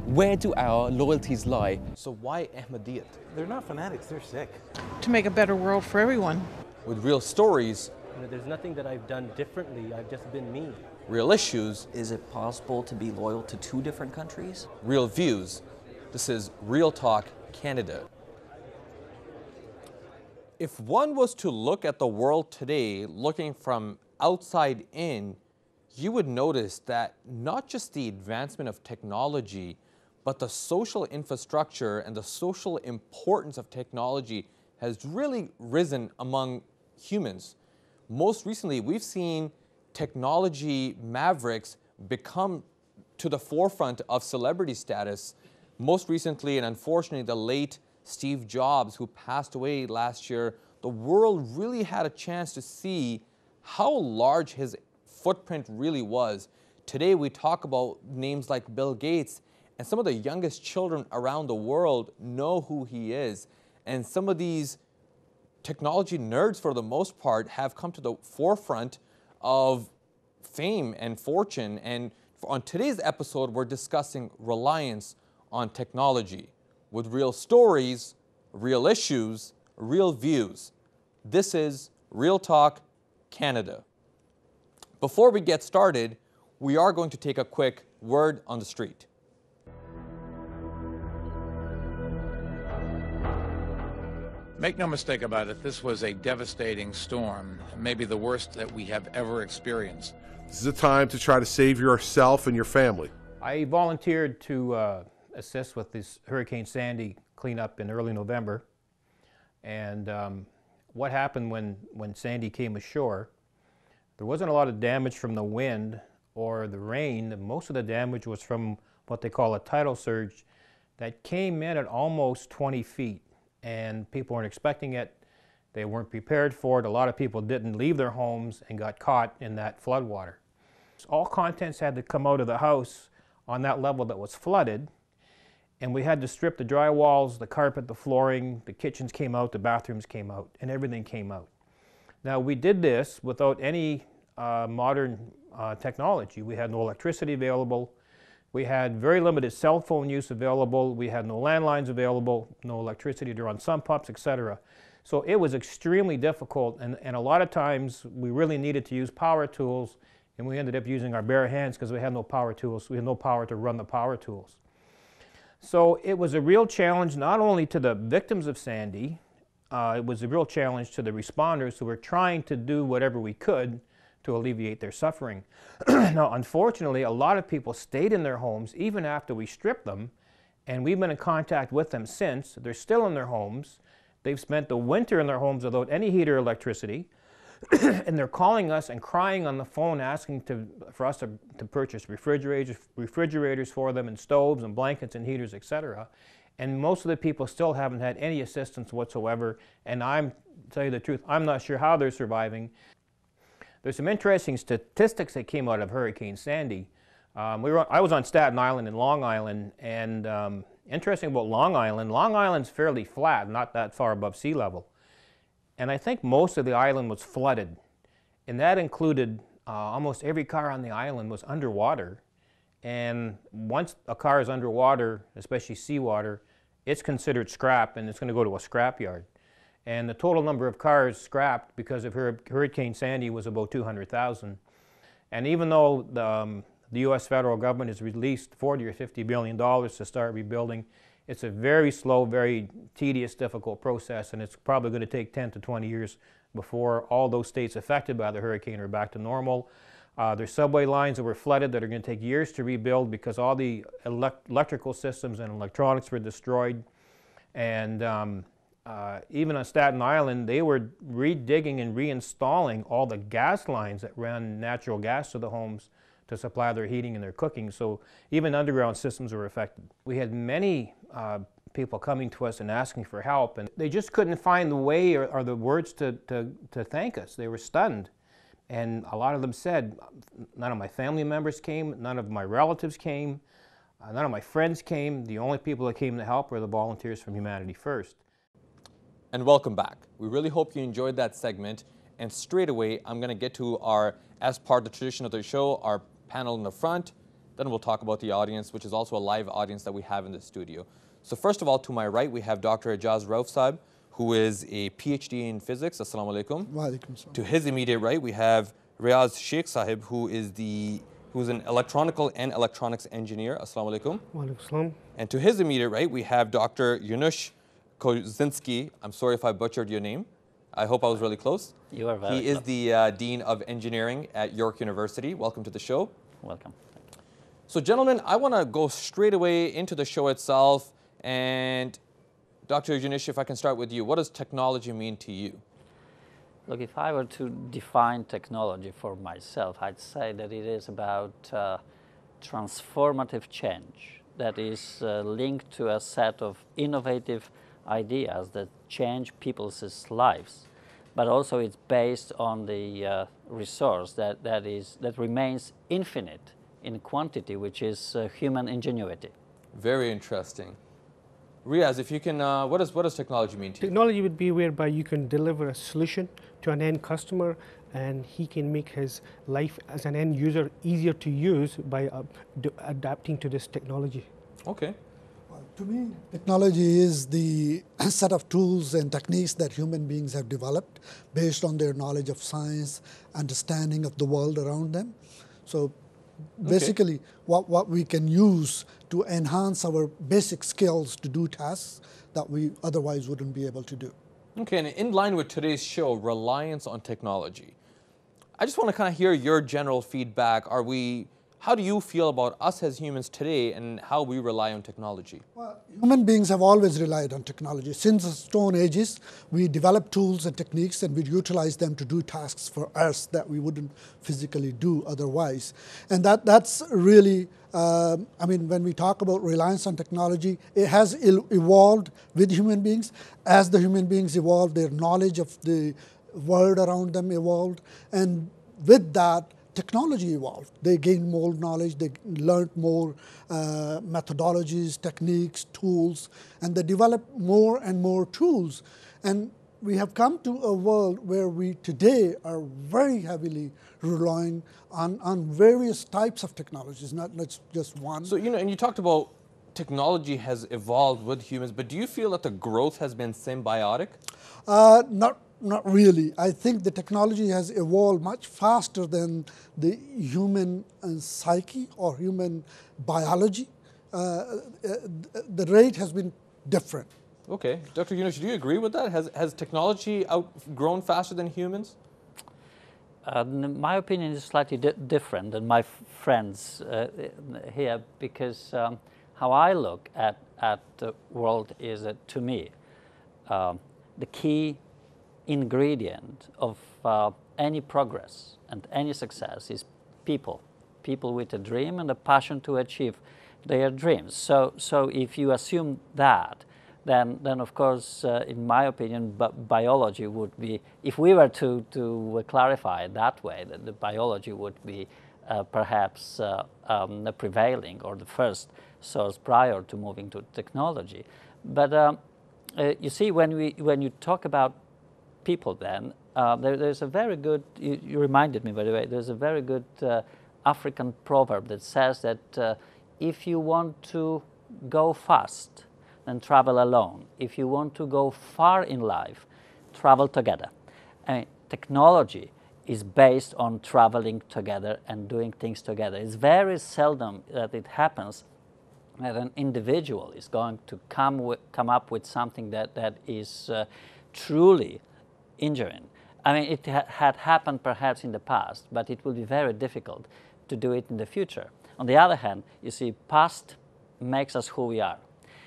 Where do our loyalties lie? So why Ahmadiyyat? They're not fanatics, they're sick. To make a better world for everyone. With real stories, There's nothing that I've done differently, I've just been me. real issues, Is it possible to be loyal to two different countries? real views. This is Real Talk Canada. If one was to look at the world today, looking from outside in, you would notice that not just the advancement of technology, but the social infrastructure and the social importance of technology has really risen among humans. Most recently, we've seen technology mavericks become to the forefront of celebrity status. Most recently, and unfortunately, the late Steve Jobs, who passed away last year, the world really had a chance to see how large his footprint really was. Today, we talk about names like Bill Gates, and some of the youngest children around the world know who he is. And some of these technology nerds, for the most part, have come to the forefront of fame and fortune. And on today's episode, we're discussing reliance on technology with real stories, real issues, real views. This is Real Talk Canada. Before we get started, we are going to take a quick word on the street. Make no mistake about it, this was a devastating storm, maybe the worst that we have ever experienced. This is a time to try to save yourself and your family. I volunteered to assist with this Hurricane Sandy cleanup in early November. And what happened when Sandy came ashore, there wasn't a lot of damage from the wind or the rain. Most of the damage was from what they call a tidal surge that came in at almost 20 feet. And people weren't expecting it. They weren't prepared for it. A lot of people didn't leave their homes and got caught in that flood water. All contents had to come out of the house on that level that was flooded. And we had to strip the drywalls, the carpet, the flooring, the kitchens came out, the bathrooms came out, and everything came out. Now we did this without any modern technology. We had no electricity available. We had very limited cell phone use available. We had no landlines available, no electricity to run sump pumps, etc. So it was extremely difficult, and a lot of times we really needed to use power tools, and we ended up using our bare hands because we had no power tools. We had no power to run the power tools. So it was a real challenge not only to the victims of Sandy, it was a real challenge to the responders who were trying to do whatever we could to alleviate their suffering. Now, unfortunately, a lot of people stayed in their homes even after we stripped them, and we've been in contact with them since. They're still in their homes. They've spent the winter in their homes without any heat or electricity, and they're calling us and crying on the phone asking for us to purchase refrigerators for them, and stoves and blankets and heaters, etc. And most of the people still haven't had any assistance whatsoever, and to tell you the truth, I'm not sure how they're surviving. There's some interesting statistics that came out of Hurricane Sandy. I was on Staten Island and Long Island, and interesting about Long Island's fairly flat, not that far above sea level. And I think most of the island was flooded, and that included almost every car on the island was underwater. And once a car is underwater, especially seawater, it's considered scrap, and it's going to go to a scrap yard. And the total number of cars scrapped because of Hurricane Sandy was about 200,000. And even though the U.S. federal government has released $40 or $50 billion to start rebuilding, it's a very slow, very tedious, difficult process, and it's probably going to take 10 to 20 years before all those states affected by the hurricane are back to normal. There's subway lines that were flooded that are going to take years to rebuild because all the electrical systems and electronics were destroyed. And even on Staten Island, they were redigging and reinstalling all the gas lines that ran natural gas to the homes to supply their heating and their cooking. So even underground systems were affected. We had many people coming to us and asking for help, and they just couldn't find the way or the words to thank us. They were stunned. And a lot of them said, none of my family members came, none of my relatives came, none of my friends came. The only people that came to help were the volunteers from Humanity First. And welcome back. We really hope you enjoyed that segment. And straight away, I'm going to get to as part of the tradition of the show, our panel in the front. Then we'll talk about the audience, which is also a live audience that we have in the studio. So first of all, to my right, we have Dr. Ijaz Rauf Saab, who is a PhD in physics. Assalamu alaikum. Wa alaikum salam. To his immediate right, we have Riaz Sheikh Sahib, who's an electronical and electronics engineer. Assalamu alaikum. Wa alaikum salam. And to his immediate right, we have Dr. Yunush Kozinski. I'm sorry if I butchered your name. I hope I was really close. You are very He is the Dean of Engineering at York University. Welcome to the show. Welcome. So gentlemen, I want to go straight away into the show itself. And Dr. Yunush, if I can start with you, what does technology mean to you? Look, if I were to define technology for myself, I'd say that it is about transformative change that is linked to a set of innovative ideas that change people's lives, but also it's based on the resource that remains infinite in quantity, which is human ingenuity. Very interesting. Riaz, if you can, what does technology mean to you? Technology would be whereby you can deliver a solution to an end customer, and he can make his life as an end user easier to use by adapting to this technology. Okay. To me, technology is the set of tools and techniques that human beings have developed based on their knowledge of science, understanding of the world around them. So basically, what we can use to enhance our basic skills to do tasks that we otherwise wouldn't be able to do. Okay, and in line with today's show, reliance on technology, I just want to kind of hear your general feedback. How do you feel about us as humans today and how we rely on technology? Well, human beings have always relied on technology. Since the Stone Ages, we developed tools and techniques and we utilize them to do tasks for us that we wouldn't physically do otherwise. And that's really, when we talk about reliance on technology, it has evolved with human beings. As the human beings evolved, their knowledge of the world around them evolved. And with that, technology evolved. They gained more knowledge, they learned more methodologies, techniques, tools, and they developed more and more tools. And we have come to a world where we today are very heavily relying on various types of technologies, not just one. So, and you talked about technology has evolved with humans, but do you feel that the growth has been symbiotic? Not really. I think the technology has evolved much faster than the human psyche or human biology. The rate has been different. Okay. Dr. Yunush, do you agree with that? Has technology outgrown faster than humans? My opinion is slightly different than my friends here, because how I look at the world is that, to me, the key ingredient of any progress and any success is people with a dream and a passion to achieve their dreams. So if you assume that, then of course, in my opinion, biology would be, if we were to clarify it that way, that the biology would be perhaps prevailing or the first source prior to moving to technology. But you see, when you talk about people, then there's a very good, you reminded me, by the way, there's a very good African proverb that says that if you want to go fast, then travel alone. If you want to go far in life, travel together. And technology is based on traveling together and doing things together. It's very seldom that it happens that an individual is going to come up with something that is truly injuring. I mean, it had happened perhaps in the past, but it will be very difficult to do it in the future. On the other hand, you see, past makes us who we are.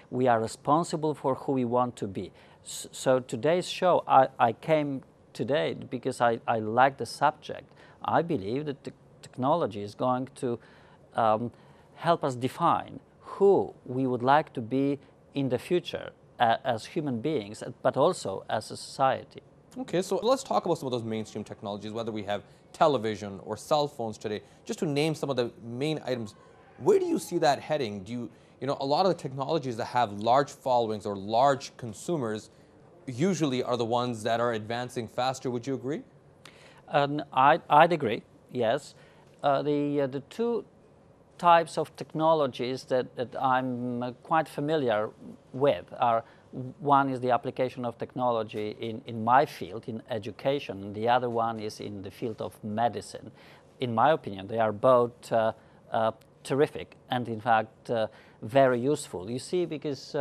We are responsible for who we want to be. So today's show, I came today because I like the subject. I believe that the technology is going to help us define who we would like to be in the future as human beings, but also as a society. Okay, so let's talk about some of those mainstream technologies, whether we have television or cell phones today, just to name some of the main items. Where do you see that heading? Do you know, a lot of the technologies that have large followings or large consumers usually are the ones that are advancing faster. Would you agree? I'd agree, yes. The two types of technologies that I'm quite familiar with are, one is the application of technology in my field, in education, and the other one is in the field of medicine. In my opinion, they are both terrific and in fact very useful. You see, because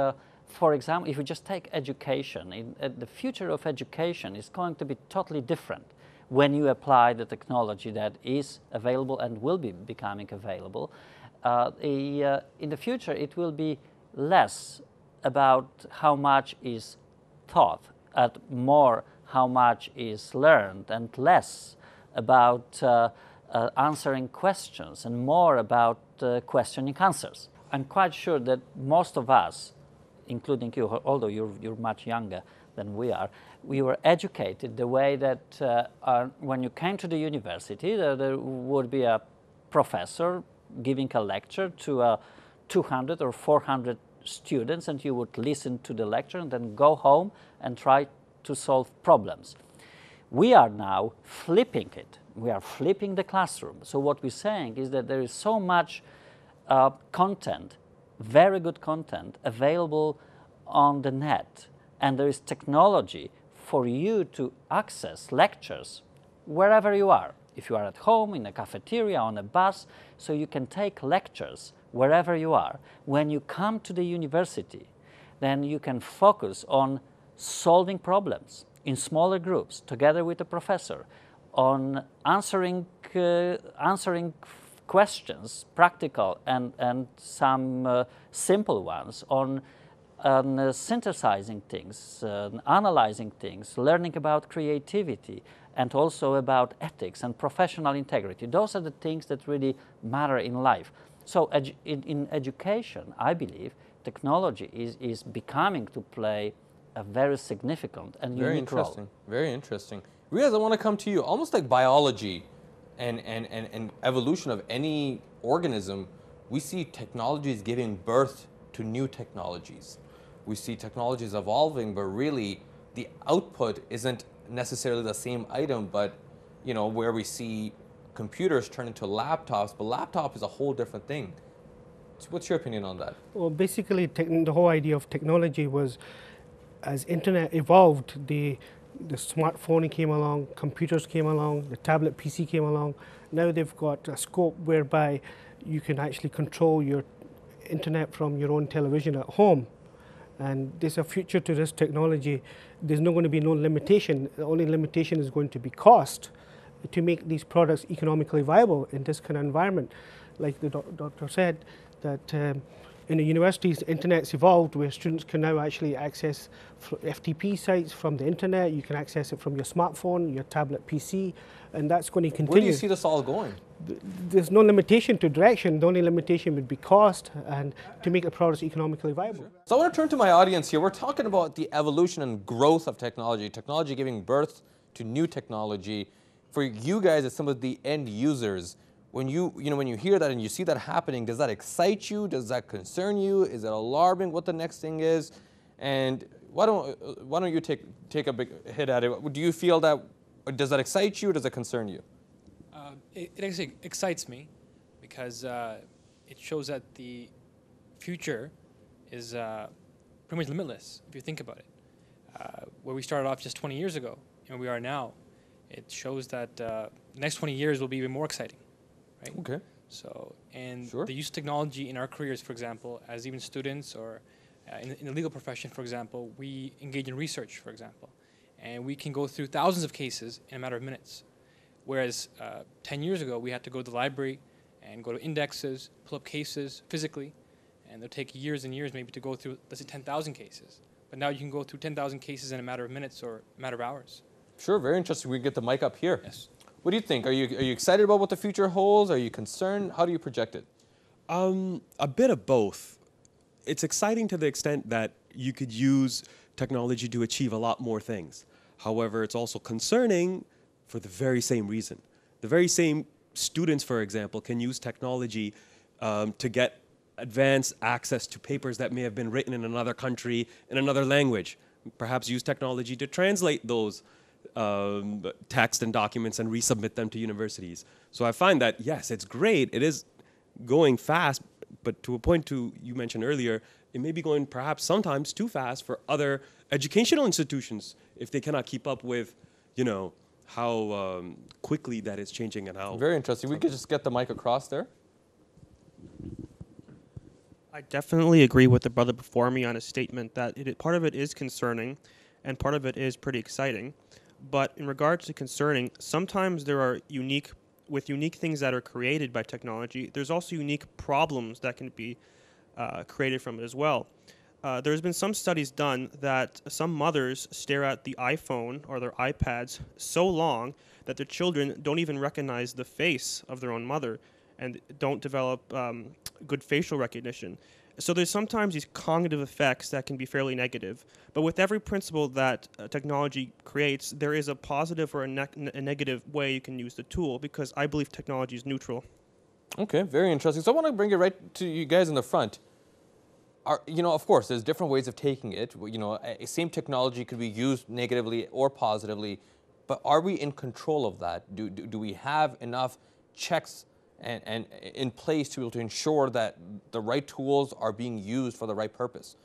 for example, if you just take education, the future of education is going to be totally different when you apply the technology that is available and will be becoming available. In the future, it will be less about how much is taught and more how much is learned, and less about answering questions and more about questioning answers. I'm quite sure that most of us, including you, although you're much younger than we are, we were educated the way that when you came to the university, there would be a professor giving a lecture to 200 or 400 students, and you would listen to the lecture and then go home and try to solve problems. We are now flipping it. We are flipping the classroom. So what we're saying is that there is so much content, very good content, available on the net, and there is technology for you to access lectures wherever you are. If you are at home, in a cafeteria, on a bus, so you can take lectures wherever you are. When you come to the university, then you can focus on solving problems in smaller groups together with a professor, on answering questions, practical and some simple ones, on synthesizing things, analyzing things, learning about creativity, and also about ethics and professional integrity. Those are the things that really matter in life. So in education, I believe technology is becoming to play a very significant and unique role. Very interesting. Riaz, I want to come to you. Almost like biology and evolution of any organism, we see technologies giving birth to new technologies. We see technologies evolving, but really the output isn't necessarily the same item, but you know, where we see computers turn into laptops, but laptop is a whole different thing. So what's your opinion on that? Well, basically, the whole idea of technology was, as internet evolved, the smartphone came along, computers came along, the tablet PC came along. Now they've got a scope whereby you can actually control your internet from your own television at home. And there's a future to this technology. There's not going to be no limitation. The only limitation is going to be cost to make these products economically viable in this kind of environment. Like the doctor said, that in the universities, the internet's evolved where students can now actually access FTP sites from the internet. You can access it from your smartphone, your tablet PC, and that's going to continue. Where do you see this all going? There's no limitation to direction. The only limitation would be cost and to make the products economically viable. So I want to turn to my audience here. We're talking about the evolution and growth of technology, technology giving birth to new technology. For you guys as some of the end users, when you hear that and you see that happening, does that excite you? Does that concern you? Is it alarming what the next thing is? And why don't you take a big hit at it? Do you feel that, does that excite you or does it concern you? It actually excites me because it shows that the future is pretty much limitless if you think about it. Where we started off just 20 years ago and where we are now, it shows that the next 20 years will be even more exciting. Right? Okay. So, and the use of technology in our careers, for example, as even students or in the legal profession, for example, we engage in research, for example, and we can go through thousands of cases in a matter of minutes. Whereas 10 years ago, we had to go to the library and go to indexes, pull up cases physically, and it'll take years and years maybe to go through, let's say, 10,000 cases. But now you can go through 10,000 cases in a matter of minutes or a matter of hours. Sure, very interesting. We can get the mic up here. Yes. What do you think? Are you excited about what the future holds? Are you concerned? How do you project it? A bit of both. It's exciting to the extent that you could use technology to achieve a lot more things. However, it's also concerning for the very same reason. The very same students, for example, can use technology to get advanced access to papers that may have been written in another country, in another language. Perhaps use technology to translate those text and documents and resubmit them to universities. So I find that, yes, it's great. It is going fast, but to a point you mentioned earlier, it may be going perhaps sometimes too fast for other educational institutions if they cannot keep up with, how quickly that is changing and how. Very interesting. We could just get the mic across there. I definitely agree with the brother before me on his statement that part of it is concerning and part of it is pretty exciting. But in regards to concerning, sometimes there are unique things that are created by technology, there's also unique problems that can be created from it as well. There's been some studies done that some mothers stare at the iPhone or their iPads so long that their children don't even recognize the face of their own mother and don't develop good facial recognition. So there's sometimes these cognitive effects that can be fairly negative. But with every principle that technology creates, there is a positive or a negative way you can use the tool, because I believe technology is neutral. Okay, very interesting. So I want to bring it right to you guys in the front. Of course, there's different ways of taking it. Same technology could be used negatively or positively, but are we in control of that? Do we have enough checks and in place to be able to ensure that the right tools are being used for the right purpose?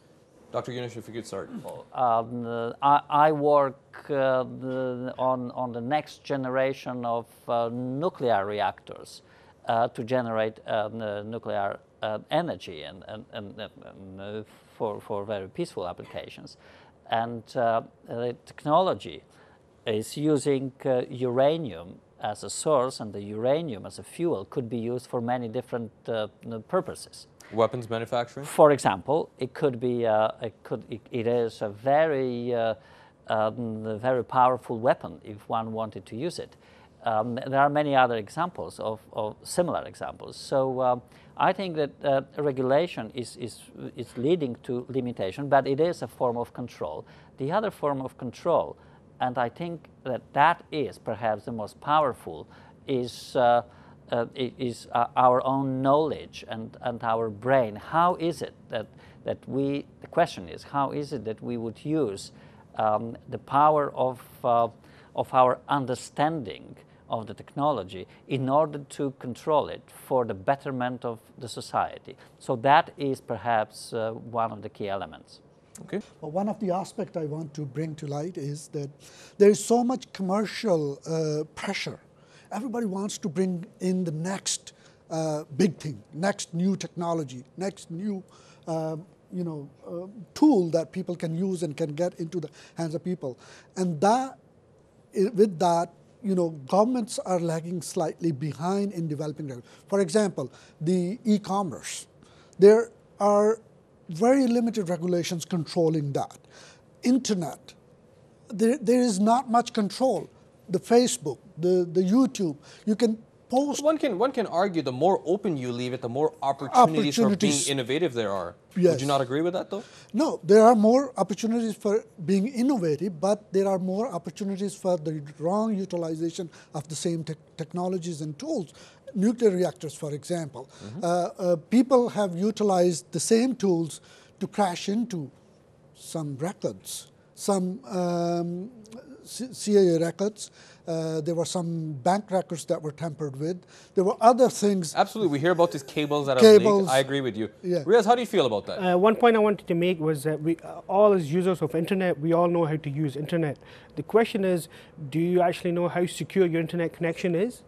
Dr. Yunish, if you could start. I work on the next generation of nuclear reactors to generate nuclear energy and for very peaceful applications. And the technology is using uranium as a source, and the uranium as a fuel could be used for many different purposes. Weapons manufacturing? For example, it could be it is a very very powerful weapon if one wanted to use it. There are many other examples of similar examples. So I think that regulation is leading to limitation, but it is a form of control. The other form of control, and I think that is perhaps the most powerful, is our own knowledge and our brain. How is it that the question is, how is it that we would use the power of our understanding of the technology in order to control it for the betterment of the society? So that is perhaps one of the key elements. Okay. Well, one of the aspects I want to bring to light is that there is so much commercial pressure. Everybody wants to bring in the next big thing, next new technology, next new tool that people can use and can get into the hands of people. And with that, governments are lagging slightly behind in developing that. For example, the e-commerce. There are very limited regulations controlling that. Internet, there is not much control. The Facebook, the YouTube, you can post. One can argue the more open you leave it, the more opportunities for being innovative there are. Yes. Would you not agree with that, though? No, there are more opportunities for being innovative, but there are more opportunities for the wrong utilization of the same technologies and tools. Nuclear reactors, for example. People have utilized the same tools to crash into some records, some CIA records. There were some bank records that were tampered with. There were other things. Absolutely. We hear about these cables that are leaked. I agree with you. Yeah. Riaz, how do you feel about that? One point I wanted to make was that we all as users of internet, we all know how to use internet. The question is, do you actually know how secure your internet connection is?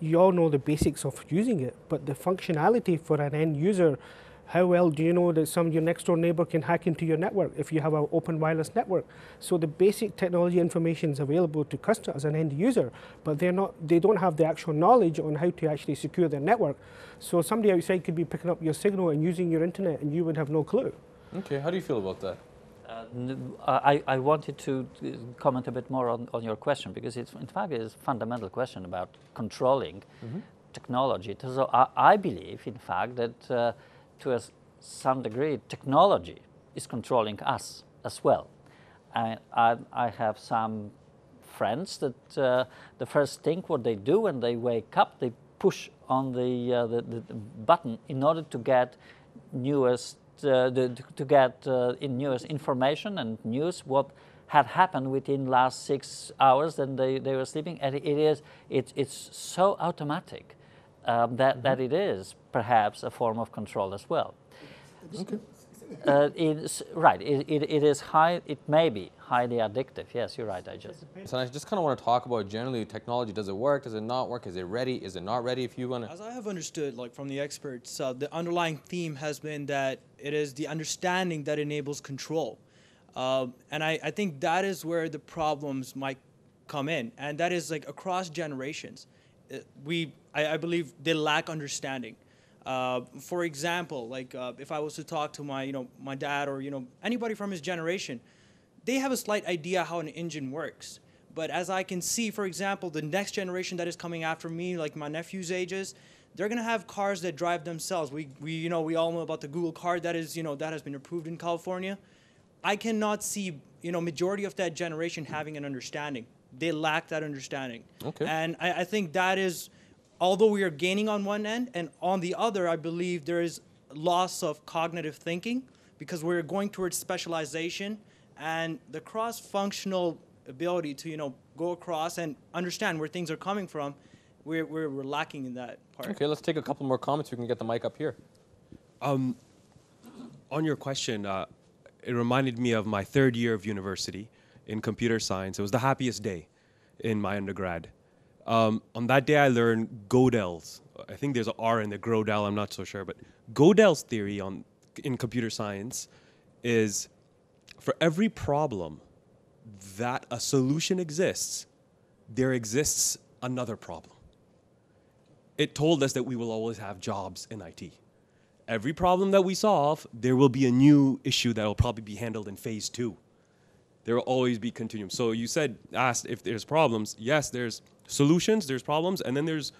You all know the basics of using it, but the functionality for an end user, how well do you know that your next door neighbor can hack into your network if you have an open wireless network? So the basic technology information is available to customers as an end user, but they don't have the actual knowledge on how to actually secure their network. So somebody outside could be picking up your signal and using your internet and you would have no clue. Okay, how do you feel about that? I wanted to comment a bit more on your question, because in fact it is a fundamental question about controlling technology. So I believe, in fact, that to some degree, technology is controlling us as well. I have some friends that the first thing what they do when they wake up, they push on the button in order to get newest newest information and news what had happened within last 6 hours that they were sleeping, and it's so automatic that it is perhaps a form of control as well. Okay. Right. It is high. It may be highly addictive. Yes, you're right. So I just kind of want to talk about generally technology. Does it work? Does it not work? Is it ready? Is it not ready? If you want to. As I have understood, like from the experts, the underlying theme has been that it is the understanding that enables control, and I think that is where the problems might come in, and that is like across generations. I believe they lack understanding. For example, like if I was to talk to my dad or anybody from his generation, they have a slight idea how an engine works. But as I can see, for example, the next generation that is coming after me, like my nephew's ages, they're gonna have cars that drive themselves. We all know about the Google car that is that has been approved in California. I cannot see majority of that generation having an understanding. They lack that understanding. Okay. And I think that is, although we are gaining on one end, and on the other, I believe there is loss of cognitive thinking because we're going towards specialization and the cross-functional ability to go across and understand where things are coming from. We're lacking in that part. Okay, let's take a couple more comments. We can get the mic up here. On your question, it reminded me of my third year of university in computer science. It was the happiest day in my undergrad. On that day, I learned Gödel's. I think there's an R in there, Gödel, I'm not so sure. But Gödel's theory in computer science is for every problem that a solution exists, there exists another problem. It told us that we will always have jobs in IT. Every problem that we solve, there will be a new issue that will probably be handled in phase 2. There will always be continuum. So you asked if there's problems. Yes, there's solutions, there's problems, and then there's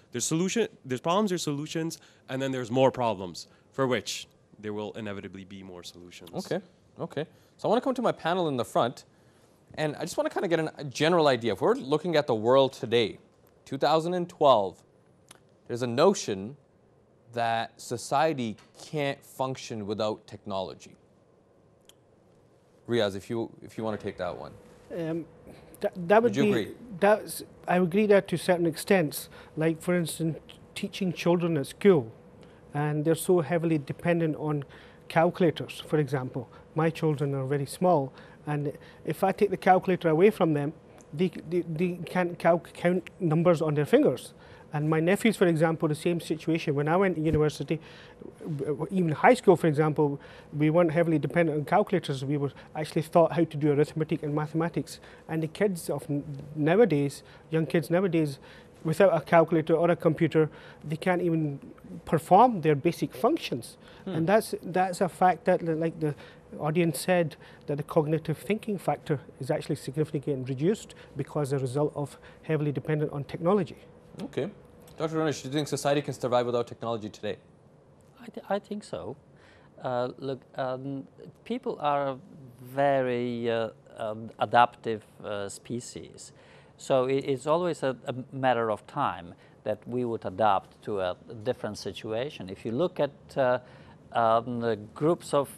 problems, there's solutions, and then there's more problems, for which there will inevitably be more solutions. Okay. So I want to come to my panel in the front, and I just want to kind of get a general idea. If we're looking at the world today, 2012, there's a notion that society can't function without technology. Riaz, if you want to take that one. That would Would you be, agree? I would agree that to certain extents. Like for instance, teaching children at school, and they're so heavily dependent on calculators, for example. My children are very small, and if I take the calculator away from them, they can't count numbers on their fingers. And my nephews, for example, the same situation. When I went to university, even high school, for example, we weren't heavily dependent on calculators. We were actually taught how to do arithmetic and mathematics. And the kids of nowadays, young kids nowadays, without a calculator or a computer, they can't even perform their basic functions. And that's a fact that, like the audience said, that the cognitive thinking factor is actually significantly reduced because as a result of heavily dependent on technology. Okay. Dr. Ramesh, do you think society can survive without technology today? I think so. Look, people are a very adaptive species. So it's always a matter of time that we would adapt to a different situation. If you look at the groups of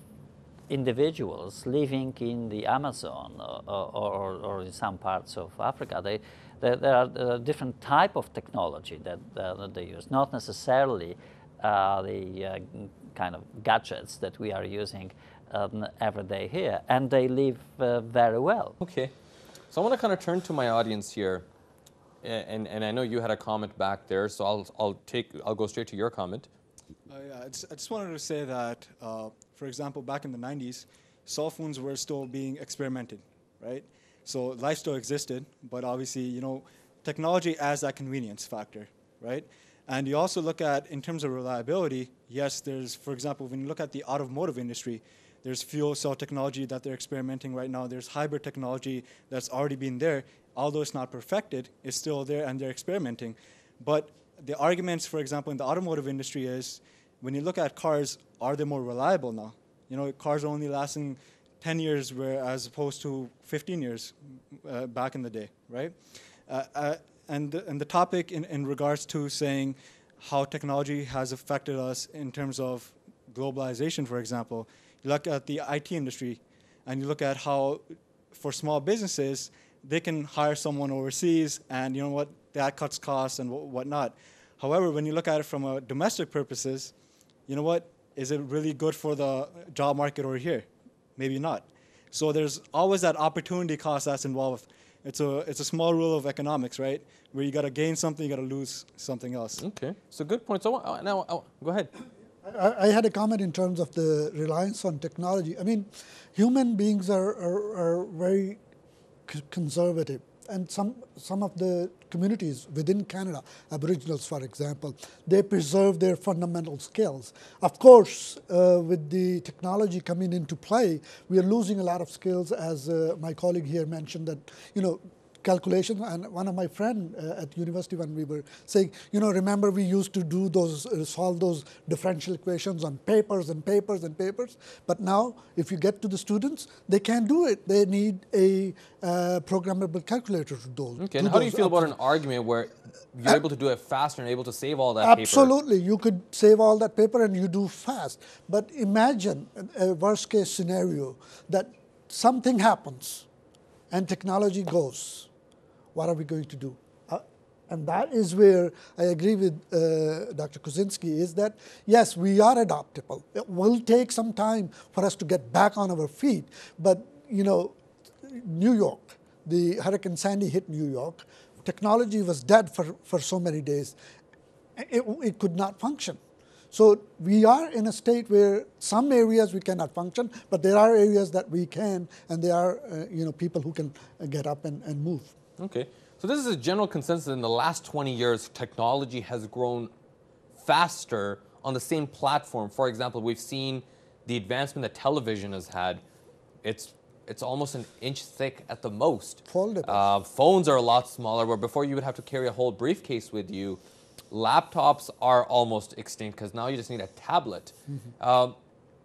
individuals living in the Amazon or in some parts of Africa, there are different type of technology that they use, not necessarily the kind of gadgets that we are using every day here, and they live very well. Okay, so I want to kind of turn to my audience here, and I know you had a comment back there, so I'll go straight to your comment. Yeah, I just wanted to say that, for example, back in the 90s, cell phones were still being experimented, right? So life still existed, but obviously, technology adds that convenience factor, right? And you also look at, in terms of reliability, yes, there's, for example, when you look at the automotive industry, there's fuel cell technology that they're experimenting right now. There's hybrid technology that's already been there. Although it's not perfected, it's still there and they're experimenting. But the arguments, for example, in the automotive industry is, when you look at cars, are they more reliable now? Cars are only lasting 10 years as opposed to 15 years back in the day, right? And the topic in regards to saying how technology has affected us in terms of globalization, for example, you look at the IT industry and you look at how for small businesses, they can hire someone overseas and that cuts costs and whatnot. However, when you look at it from a domestic purposes, you know what? Is it really good for the job market over here? Maybe not. So there's always that opportunity cost that's involved. It's a small rule of economics, right? Where you got to gain something, you got to lose something else. Okay, so good point. So now, go ahead. I had a comment in terms of the reliance on technology. I mean, human beings are very conservative. And some of the communities within Canada, Aboriginals, for example, they preserve their fundamental skills. Of course, with the technology coming into play, we are losing a lot of skills, as my colleague here mentioned, that, you know, calculation. And one of my friend at university, when we were saying, you know, remember we used to do those, solve those differential equations on papers and papers and papers. But now, if you get to the students, they can't do it. They need a programmable calculator to do those. Okay, and how do you feel about an argument where you're able to do it faster and able to save all that paper? Absolutely, you could save all that paper and you do fast. But imagine a worst case scenario that something happens and technology goes. What are we going to do? And that is where I agree with Dr. Kuczynski, is that, yes, we are adaptable. It will take some time for us to get back on our feet. But, you know, New York, the Hurricane Sandy hit New York. Technology was dead for so many days. It could not function. So we are in a state where some areas we cannot function, but there are areas that we can, and there are you know, people who can get up and move. Okay, so this is a general consensus. In the last 20 years, technology has grown faster on the same platform. For example, we've seen the advancement that television has had. It's almost an inch thick at the most. Phones are a lot smaller, where before you would have to carry a whole briefcase with you. Laptops are almost extinct because now you just need a tablet.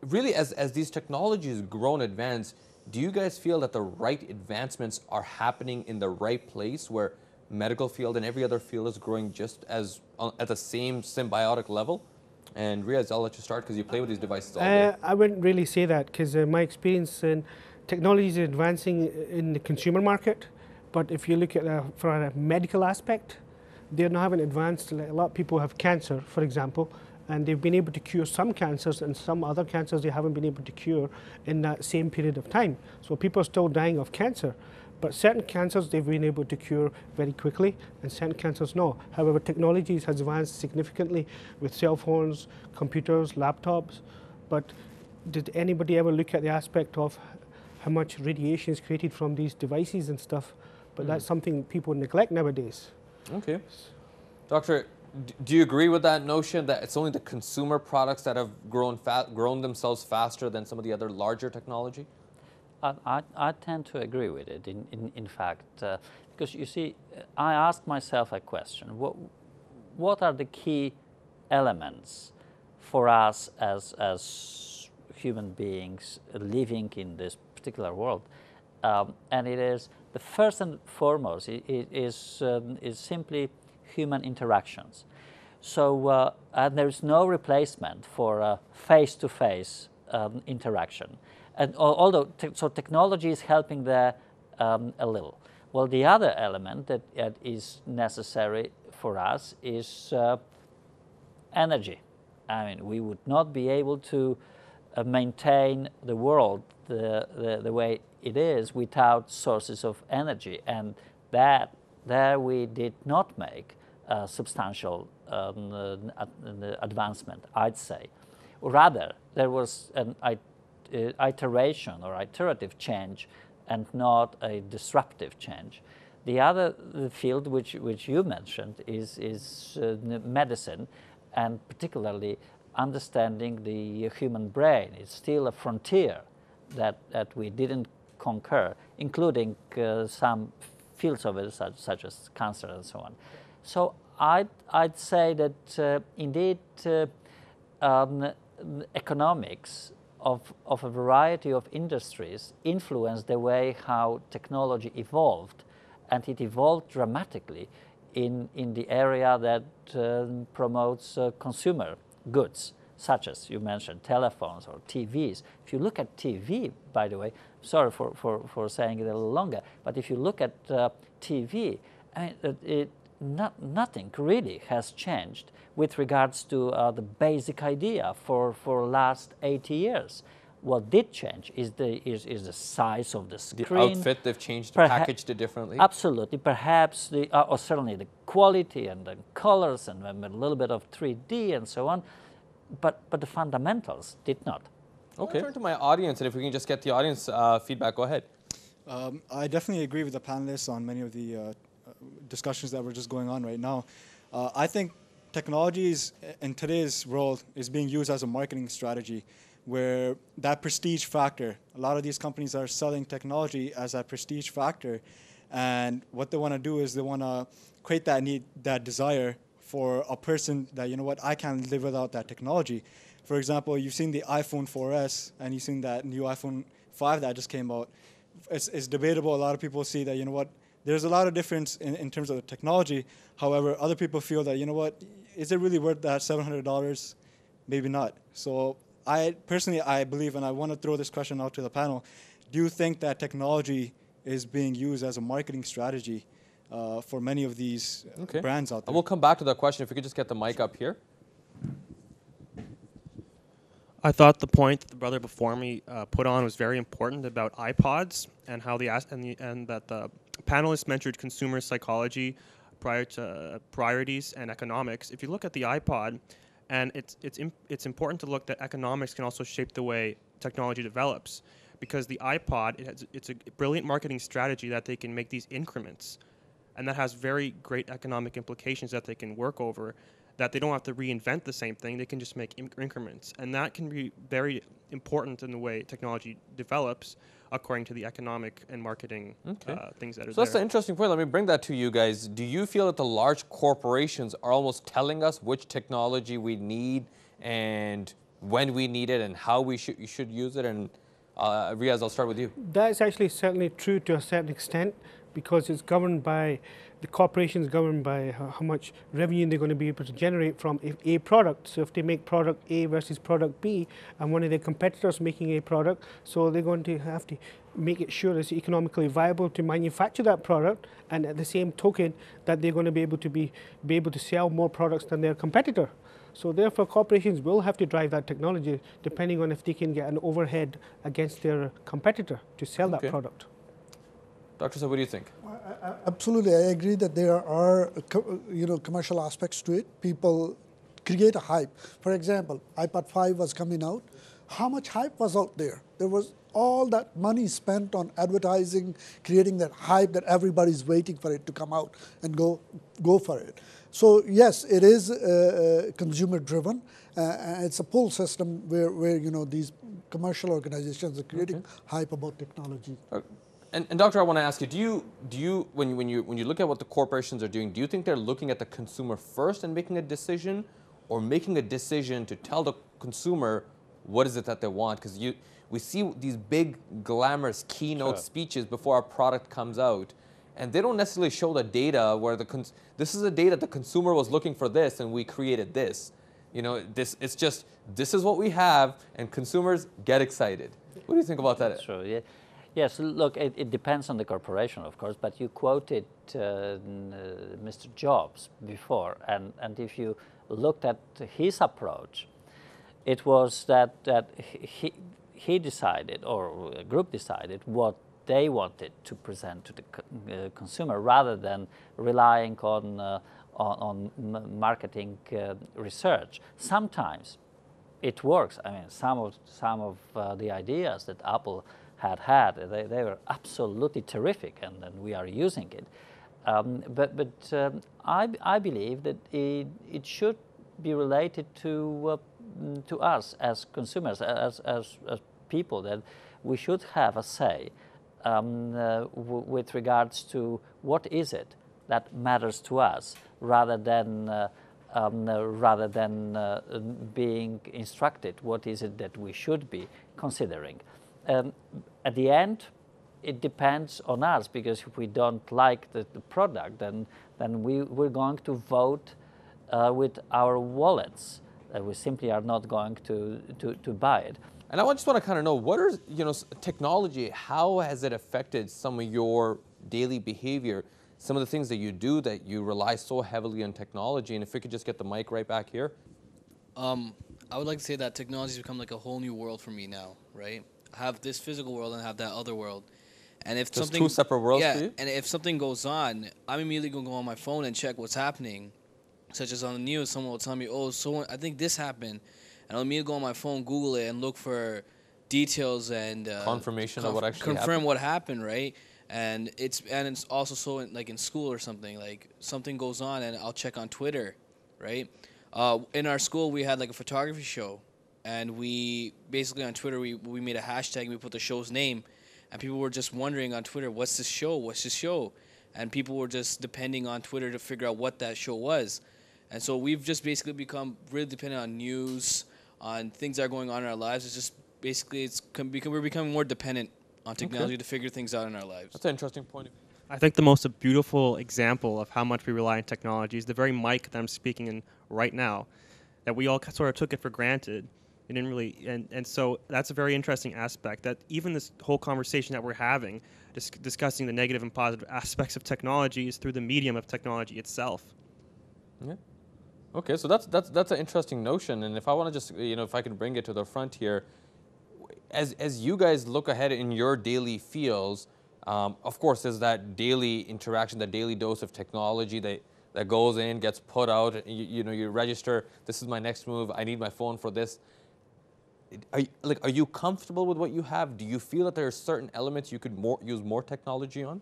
Really, as these technologies grow and advance, do you guys feel that the right advancements are happening in the right place, where medical field and every other field is growing just as at the same symbiotic level? And Riaz, I'll let you start because you play with these devices all day. I wouldn't really say that, because my experience in technology is advancing in the consumer market. But if you look at from a medical aspect, they haven't advanced. Like, a lot of people have cancer, for example, and they've been able to cure some cancers, and some other cancers they haven't been able to cure in that same period of time. So people are still dying of cancer. But certain cancers they've been able to cure very quickly, and certain cancers no. However, technology has advanced significantly with cell phones, computers, laptops. But did anybody ever look at the aspect of how much radiation is created from these devices and stuff? But that's something people neglect nowadays. Okay. Doctor, do you agree with that notion that it's only the consumer products that have grown themselves faster than some of the other larger technology? I tend to agree with it, in fact, because you see, I asked myself a question. What are the key elements for us as human beings living in this particular world? And it is, the first and foremost, is simply human interactions. So and there is no replacement for face-to-face interaction. And although so technology is helping there a little. Well, the other element that is necessary for us is energy. I mean, we would not be able to maintain the world the way it is without sources of energy, and there we did not make substantial advancement, I'd say. Rather, there was an iteration or iterative change and not a disruptive change. The other field which you mentioned is medicine, and particularly understanding the human brain. It's still a frontier that we didn't conquer, including some fields of it such as cancer and so on. So I'd say that indeed economics of a variety of industries influence the way how technology evolved, and it evolved dramatically in the area that promotes consumer goods, such as you mentioned telephones or TVs. If you look at TV, by the way, sorry for saying it a little longer, but if you look at TV, I mean, nothing really has changed with regards to the basic idea for last 80 years. What did change is the size of the screen. The outfit, they've changed, packaged it differently. Absolutely, perhaps or certainly the quality and the colors and a little bit of 3D and so on, but the fundamentals did not. Okay. I'll turn to my audience, and if we can just get the audience feedback, go ahead. I definitely agree with the panelists on many of the discussions that were just going on right now. I think technology in today's world is being used as a marketing strategy, where that prestige factor, a lot of these companies are selling technology as a prestige factor, and what they want to do is they want to create that need, that desire for a person that, you know what, I can't live without that technology. For example, you've seen the iPhone 4S and you've seen that new iPhone 5 that just came out. It's debatable. A lot of people see that, you know what, there's a lot of difference in terms of the technology. However, other people feel that, you know what, is it really worth that $700? Maybe not. So I believe, and I want to throw this question out to the panel, do you think that technology is being used as a marketing strategy for many of these brands out there? And we'll come back to that question. If we could just get the mic up here. I thought the point that the brother before me put on was very important about iPods and how and that the panelists mentioned consumer psychology prior to priorities and economics. If you look at the iPod, and it's important to look that economics can also shape the way technology develops, because the iPod, it's a brilliant marketing strategy that they can make these increments, and that has very great economic implications that they can work over, that they don't have to reinvent the same thing, they can just make increments. And that can be very important in the way technology develops according to the economic and marketing things that are there. So that's an interesting point. Let me bring that to you guys. Do you feel that the large corporations are almost telling us which technology we need and when we need it and how we should use it? And Riaz, I'll start with you. That's actually certainly true to a certain extent, because it's governed by the corporations, governed by how much revenue they're going to be able to generate from a product. So if they make product A versus product B, and one of their competitors making a product, so they're going to have to make it sure it's economically viable to manufacture that product, and at the same token that they're going to be able to sell more products than their competitor. So therefore, corporations will have to drive that technology depending on if they can get an overhead against their competitor to sell that product. Dr. Saab, what do you think? Absolutely, I agree that there are commercial aspects to it. People create a hype. For example, iPod 5 was coming out. How much hype was out there? There was all that money spent on advertising, creating that hype that everybody's waiting for it to come out and go for it. So yes, it is consumer driven. It's a pull system where these commercial organizations are creating hype about technology. And Doctor, I want to ask you: Do you when you look at what the corporations are doing, do you think they're looking at the consumer first and making a decision, or making a decision to tell the consumer what is it that they want? Because we see these big glamorous keynote speeches before a product comes out, and they don't necessarily show the data where this is the data the consumer was looking for this, and we created this. It's just this is what we have, and consumers get excited. What do you think about that? That's true. Yeah. Yes, look, it depends on the corporation, of course, but you quoted Mr. Jobs before, and if you looked at his approach, it was that he decided, or a group decided, what they wanted to present to the consumer, rather than relying on marketing research. Sometimes it works. I mean, some of the ideas that Apple had, they were absolutely terrific, and we are using it. But I believe that it should be related to us as consumers, as people, that we should have a say with regards to what is it that matters to us, rather than being instructed what is it that we should be considering. At the end, it depends on us, because if we don't like the product, then we're going to vote with our wallets. We simply are not going to buy it. And I just want to kind of know, what are technology? How has it affected some of your daily behavior? some of the things that you do that you rely so heavily on technology. And if we could just get the mic right back here. I would like to say that technology has become like a whole new world for me now, right? I have this physical world and I have that other world. And if There's something, two separate worlds for you? and if something goes on, I'm immediately going to go on my phone and check what's happening. Such as on the news, someone will tell me, oh, so I think this happened. And I'll immediately go on my phone, Google it, and look for details and confirmation of what actually confirm happened. what happened, right? And it's also so like in school or something, like something goes on and I'll check on Twitter, right? In our school we had like a photography show, and we basically on Twitter we made a hashtag and we put the show's name, and people were just wondering on Twitter, what's this show? What's this show? And people were just depending on Twitter to figure out what that show was. And so we've just basically become really dependent on news, on things that are going on in our lives. It's just basically we're becoming more dependent on technology to figure things out in our lives. That's an interesting point. I think the most beautiful example of how much we rely on technology is the very mic that I'm speaking in right now, that we all sort of took it for granted. We didn't really, and so that's a very interesting aspect, that even this whole conversation that we're having, discussing the negative and positive aspects of technology, is through the medium of technology itself. Yeah. Okay, so that's an interesting notion, and if I want to just, if I could bring it to the front here, as you guys look ahead in your daily fields, of course, there's that daily interaction, that daily dose of technology that goes in, gets put out. You register. This is my next move. I need my phone for this. Are you comfortable with what you have? Do you feel that there are certain elements you could use more technology on?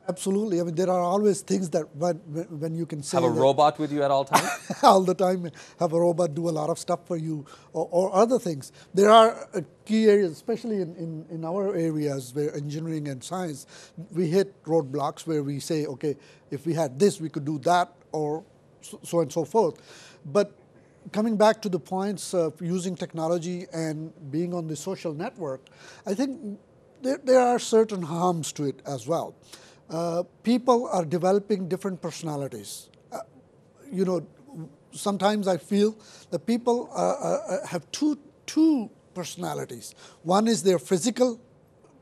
Absolutely. I mean, there are always things that when you can say have a robot with you at all times? all the time, have a robot do a lot of stuff for you, or other things. There are key areas, especially in our areas where engineering and science, we hit roadblocks where we say, okay, if we had this, we could do that, or so on and so forth. But coming back to the points of using technology and being on the social network, I think there are certain harms to it as well. People are developing different personalities. Sometimes I feel that people have two personalities. One is their physical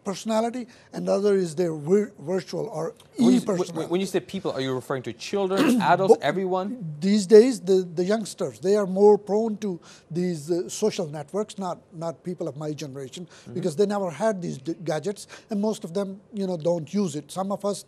personality, and the other is their virtual or e-personality. When you say people, are you referring to children, adults, everyone? These days, the youngsters, they are more prone to these social networks, not people of my generation, because they never had these gadgets, and most of them, don't use it. Some of us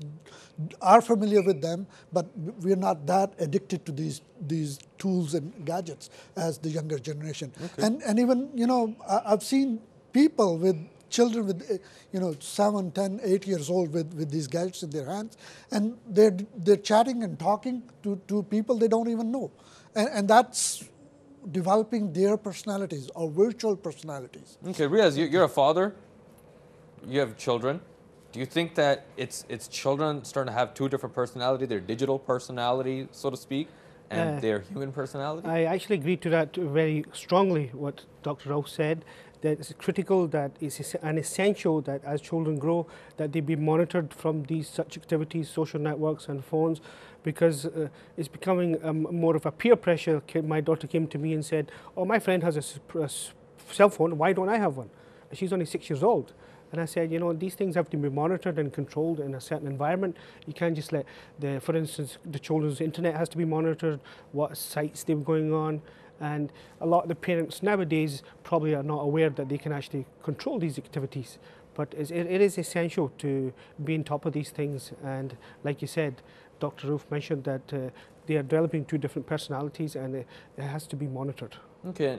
are familiar with them, but we're not that addicted to these tools and gadgets as the younger generation. Okay. And even, I've seen people with children with 7, 10, 8 years old with these gadgets in their hands, and they're chatting and talking to people they don't even know, and that's developing their personalities or virtual personalities. Okay, Riaz, you're a father. You have children. Do you think that it's children starting to have two different personalities, their digital personality, so to speak, and their human personality? I actually agree to that very strongly, what Dr. Rao said, that it's critical, that it's an essential that as children grow, that they be monitored from these such activities, social networks and phones, because it's becoming more of a peer pressure. My daughter came to me and said, oh, my friend has a cell phone, why don't I have one? She's only 6 years old. And I said, these things have to be monitored and controlled in a certain environment. You can't just let for instance, the children's internet has to be monitored, what sites they're going on. And a lot of the parents nowadays probably are not aware that they can actually control these activities. But it is essential to be on top of these things. And like you said, Dr. Roof mentioned that they are developing two different personalities, and it has to be monitored. Okay,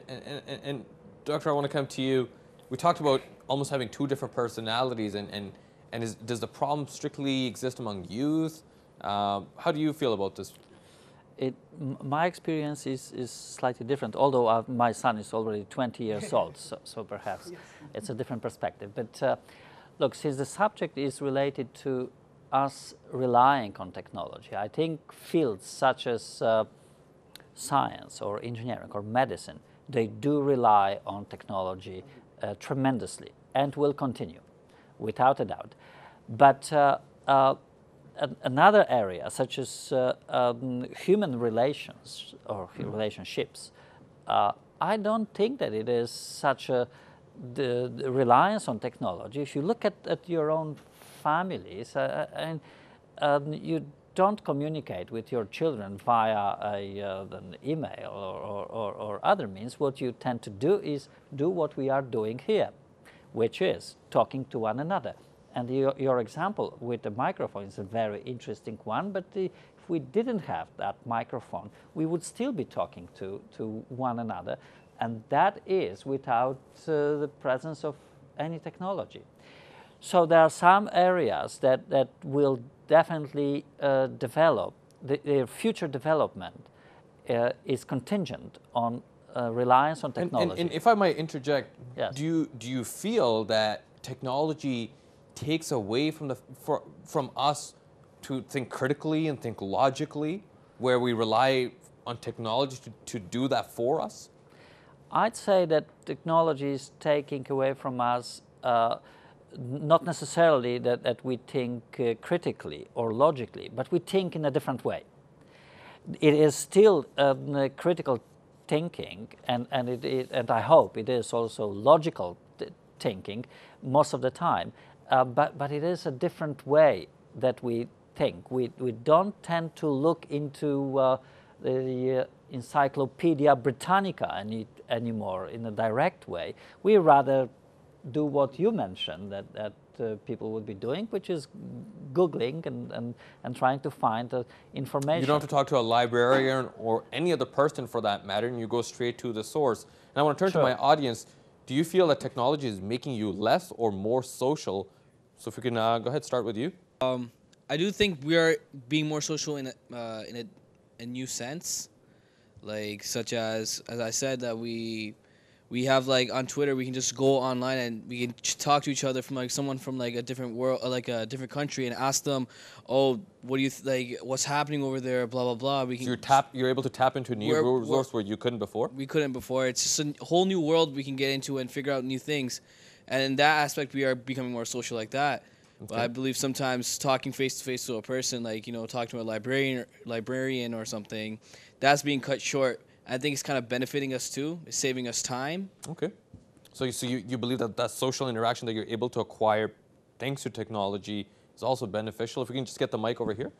and Doctor, I want to come to you. We talked about almost having two different personalities, and does the problem strictly exist among youth? How do you feel about this? My experience is slightly different, although my son is already 20 years old, so perhaps it's a different perspective. But look, since the subject is related to us relying on technology, I think fields such as science or engineering or medicine, they do rely on technology tremendously and will continue, without a doubt. But another area, such as human relations or relationships, I don't think that it is such the reliance on technology. If you look at your own families, and you don't communicate with your children via an email or other means. What you tend to do is do what we are doing here, which is talking to one another. And your example with the microphone is a very interesting one, but if we didn't have that microphone, we would still be talking to one another, and that is without the presence of any technology. So there are some areas that will definitely develop. Their future development is contingent on reliance on technology. And if I might interject, yes. do you feel that technology takes away from us to think critically and think logically, where we rely on technology to do that for us? I'd say that technology is taking away from us not necessarily that we think critically or logically, but we think in a different way. It is still critical thinking, and I hope it is also logical thinking most of the time, but it is a different way that we think. We don't tend to look into the Encyclopedia Britannica anymore in a direct way. We rather do what you mentioned that people would be doing, which is Googling and trying to find information. You don't have to talk to a librarian or any other person for that matter, and you go straight to the source. And I want to turn to my audience. Do you feel that technology is making you less or more social? So if we can go ahead, start with you. I do think we are being more social in a new sense, like such as I said, that we have, like, on Twitter, we can just go online and we can talk to each other from, like, someone from, like, a different world, like a different country, and ask them, oh, what do you like, what's happening over there, blah blah blah. We can. So you're able to tap into a new resource where you couldn't before. We couldn't before. It's just a whole new world we can get into and figure out new things, and in that aspect, we are becoming more social like that. Okay. But I believe sometimes talking face to face to a person, like, you know, talking to a librarian or something, that's being cut short. I think it's kind of benefiting us too. It's saving us time. Okay. So you believe that social interaction that you're able to acquire thanks to technology is also beneficial. If we can just get the mic over here.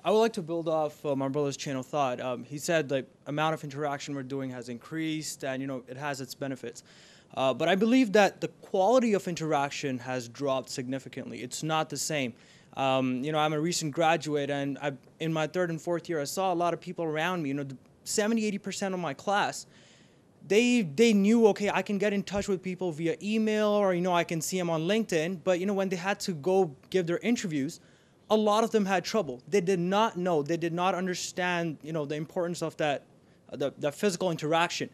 I would like to build off my brother's chain of thought. He said the amount of interaction we're doing has increased, and, you know, it has its benefits. But I believe that the quality of interaction has dropped significantly. It's not the same. You know, I'm a recent graduate, and in my third and fourth year, I saw a lot of people around me. You know, 70–80% of my class, they knew, okay, I can get in touch with people via email, or, you know, I can see them on LinkedIn. But, you know, when they had to go give their interviews, a lot of them had trouble. They did not know, they did not understand, you know, the importance of that, the physical interaction.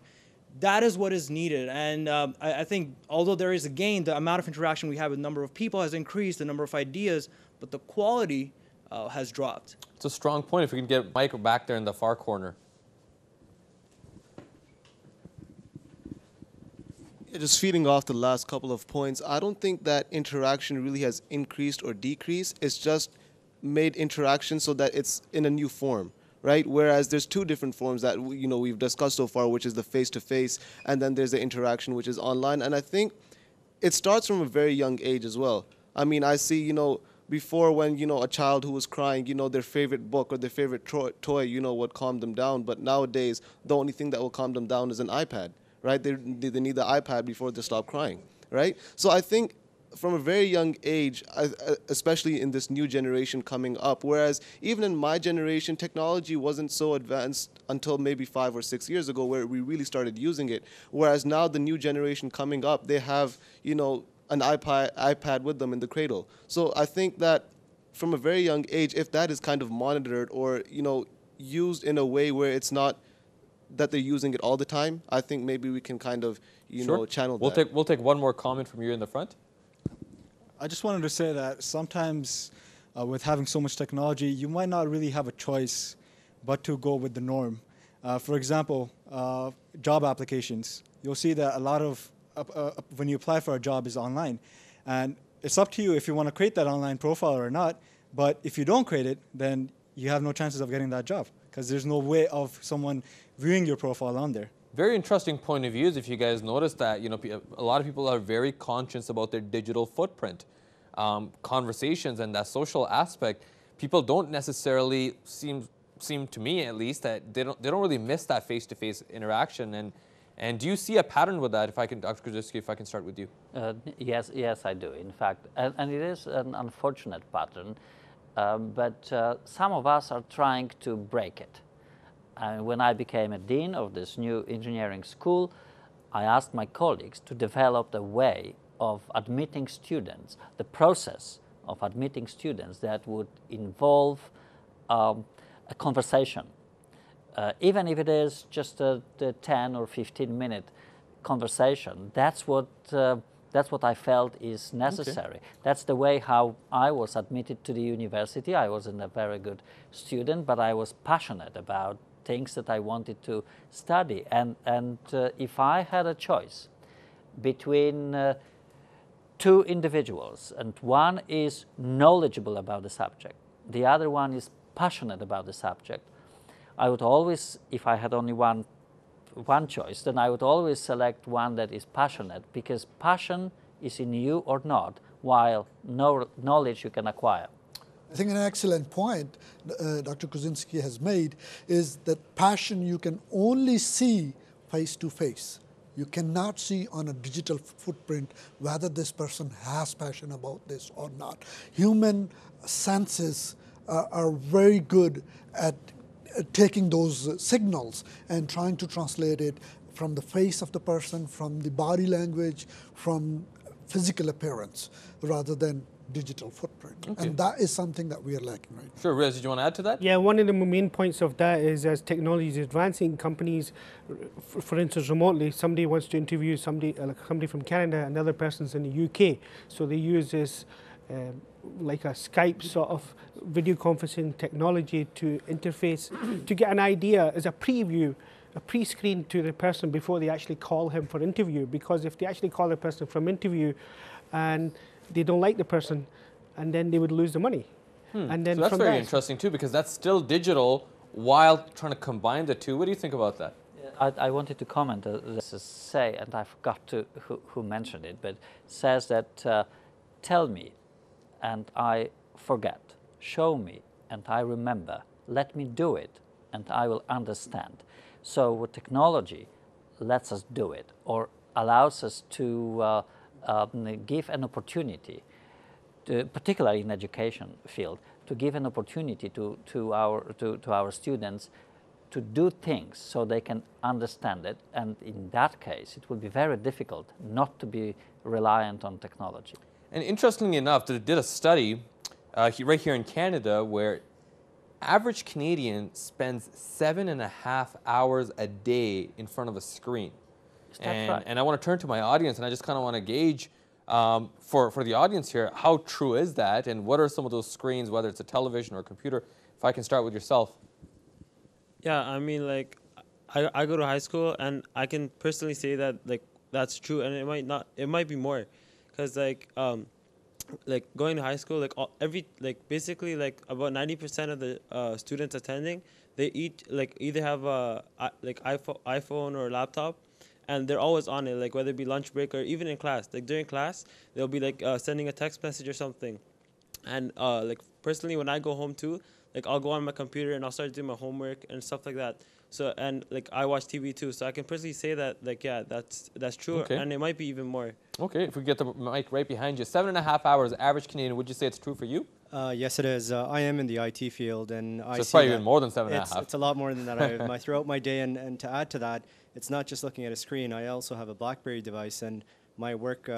That is what is needed. And I think although there is a gain, the amount of interaction we have with the number of people has increased, the number of ideas, but the quality has dropped. It's a strong point. If we can get Mike back there in the far corner. Just feeding off the last couple of points, I don't think that interaction really has increased or decreased. It's just made interaction so that it's in a new form, right? Whereas there's two different forms that, you know, we've discussed so far, which is the face-to-face, and then there's the interaction, which is online. And I think it starts from a very young age as well. I mean, I see, you know, before, when, you know, a child who was crying, you know, their favorite book or their favorite toy, you know, would calm them down. But nowadays, the only thing that will calm them down is an iPad, right? They need the iPad before they stop crying, right? So I think from a very young age, especially in this new generation coming up, whereas even in my generation, technology wasn't so advanced until maybe 5 or 6 years ago, where we really started using it. Whereas now the new generation coming up, they have, you know, an iPad with them in the cradle. So I think that from a very young age, if that is kind of monitored or, you know, used in a way where it's not that they're using it all the time, I think maybe we can kind of, you know, channel that. We'll take one more comment from you in the front. I just wanted to say that sometimes with having so much technology, you might not really have a choice but to go with the norm. For example, job applications. You'll see that a lot of, when you apply for a job, is online. And it's up to you if you want to create that online profile or not. But if you don't create it, then you have no chances of getting that job, because there's no way of someone viewing your profile on there. Very interesting point of views. If you guys notice that, you know, a lot of people are very conscious about their digital footprint, conversations, and that social aspect. People don't necessarily seem to me, at least, that they don't really miss that face-to-face interaction. And do you see a pattern with that? If I can, Dr. Krzyzewski, if I can start with you. Yes, I do. In fact, and it is an unfortunate pattern, but some of us are trying to break it. When I became a dean of this new engineering school, I asked my colleagues to develop a way of admitting students, the process of admitting students that would involve a conversation. Even if it is just a 10 or 15-minute conversation, that's what I felt is necessary. Okay. That's the way how I was admitted to the university. I wasn't a very good student, but I was passionate about things that I wanted to study. And if I had a choice between two individuals, and one is knowledgeable about the subject, the other one is passionate about the subject, I would always, if I had only one choice, then I would always select one that is passionate, because passion is in you or not, while knowledge you can acquire. I think an excellent point Dr. Krzyzewski has made is that passion you can only see face to face. You cannot see on a digital footprint whether this person has passion about this or not. Human senses are very good at taking those signals and trying to translate it from the face of the person, from the body language, from physical appearance, rather than digital footprint. Okay. And that is something that we are lacking right now. Sure, Riz, did you want to add to that? Yeah, one of the main points of that is as technology is advancing, companies, for instance, remotely, somebody wants to interview somebody from Canada, another person's in the UK. So they use this like a Skype sort of video conferencing technology to interface, to get an idea as a preview, a pre-screen to the person before they actually call him for interview. Because if they actually call the person from interview and they don't like the person, and then they would lose the money. And then so that's very interesting too, because that's still digital while trying to combine the two. What do you think about that? I wanted to comment. This is say, and I forgot who mentioned it, but says that tell me, and I forget. Show me, and I remember. Let me do it, and I will understand. So with technology lets us do it, or allows us to give an opportunity, particularly in education field, to give an opportunity to our students to do things so they can understand it. And in that case, it will be very difficult not to be reliant on technology. And interestingly enough, they did a study right here in Canada where average Canadian spends 7.5 hours a day in front of a screen. And I want to turn to my audience, and I just kind of want to gauge for the audience here, how true is that, and what are some of those screens, whether it's a television or a computer? If I can start with yourself. Yeah, I mean, like, I go to high school, and I can personally say that, like, that's true, and it might be more, because like going to high school, like basically like about 90% of the students attending, they either have a iPhone or a laptop, and they're always on it, like whether it be lunch break or even in class. Like during class, they'll be like sending a text message or something. And like personally, when I go home too, like I'll go on my computer and I'll start doing my homework and stuff like that. So, and like I watch TV too, so I can personally say that, like, yeah, that's true, okay. And it might be even more. Okay, if we get the mic right behind you, 7.5 hours average Canadian. Would you say it's true for you? Yes, it is. I am in the IT field, and so it's probably even more than 7.5. It's a lot more than that. Throughout my day, and to add to that, it's not just looking at a screen. I also have a BlackBerry device, and my work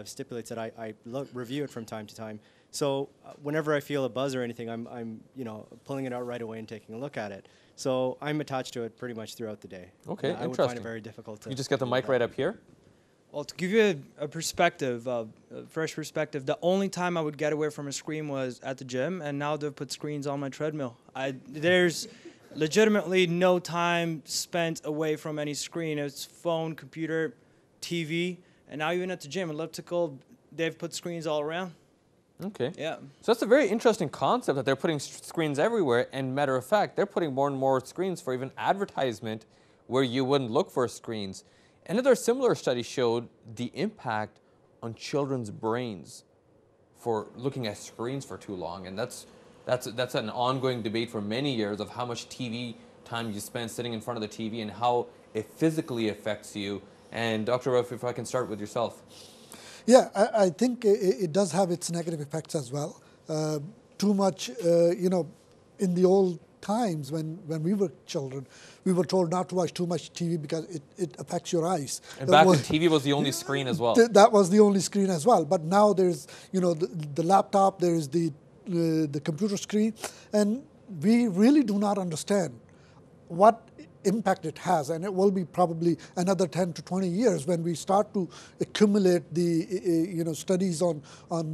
stipulates that I review it from time to time. So whenever I feel a buzz or anything, I'm pulling it out right away and taking a look at it. So I'm attached to it pretty much throughout the day. Okay, interesting. I would find it very difficult to. You just get the mic right up here. Well, to give you a perspective, a fresh perspective, the only time I would get away from a screen was at the gym, and now they've put screens on my treadmill. There's legitimately no time spent away from any screen. It's phone, computer, TV, and now even at the gym, elliptical, they've put screens all around. Okay. Yeah. So that's a very interesting concept that they're putting screens everywhere, and matter of fact, they're putting more and more screens for even advertisement where you wouldn't look for screens. Another similar study showed the impact on children's brains for looking at screens for too long, and that's an ongoing debate for many years of how much TV time you spend sitting in front of the TV and how it physically affects you. And Dr. Rauf, if I can start with yourself. Yeah, I think it does have its negative effects as well. Too much, in the old times when we were children, we were told not to watch too much TV because it affects your eyes. And back then, TV was the only screen as well. That was the only screen as well. But now there's, the laptop, there's the computer screen, and we really do not understand what impact it has, and it will be probably another 10 to 20 years when we start to accumulate the studies on